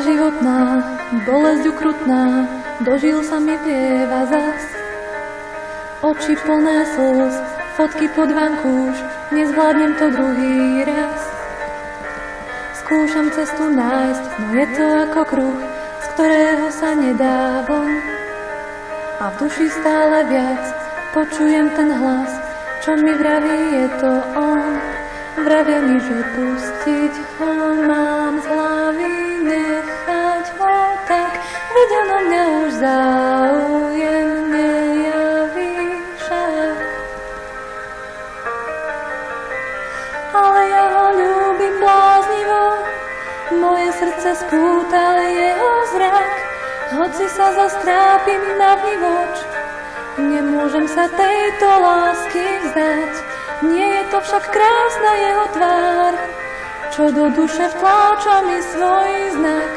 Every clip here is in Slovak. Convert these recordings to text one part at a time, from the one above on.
životná, bolesť ukrutná, dožil sa mi vieva zas. Oči plné slz, fotky pod vankúš, nezvládnem to druhý raz. Skúšam cestu nájsť, no je to ako kruh, z ktorého sa nedá von. A v duši stále viac počujem ten hlas, čo mi vraví, je to on. Vravia mi, že pustiť ho mám z hlavy, nechať ho tak, veď ono mňa už záujem nejaví však. Ale ja ho ľúbim bláznivo, moje srdce spútal jeho zrak, hoci sa zastrápim na vnívoč, nemôžem sa tejto lásky vzdať. Nie je to však krásna jeho tvár, čo do duše vtláča mi svoj znak.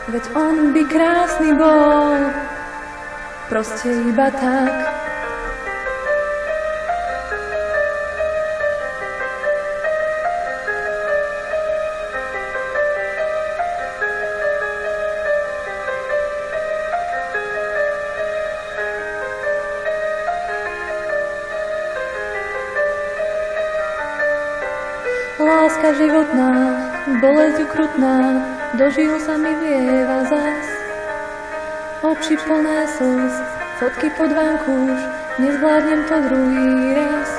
Veď on by krásny bol, proste iba tak. Láska životná, bolesť ukrutná, dožil sa mi vieva zas. Oči plné slz, fotky pod vankúš, nezvládnem to druhý raz.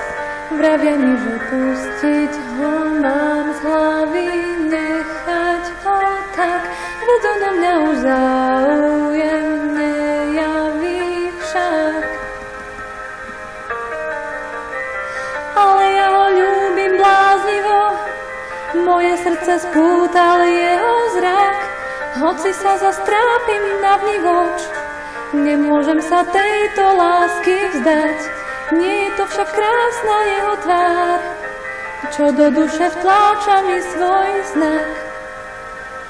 Vravia mi, že pustiť ho mám z hlavy, nechať ho tak, veď ono mňa už záujem nejaví však. Ale ja ho ľúbim bláznivo, moje srdce spútal jeho zrak, hoci sa zastrápim na vnívoč, nemôžem sa tejto lásky vzdať. Nie je to však krásna jeho tvár, čo do duše vtláča mi svoj znak.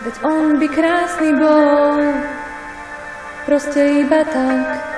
Veď on by krásny bol, proste iba tak.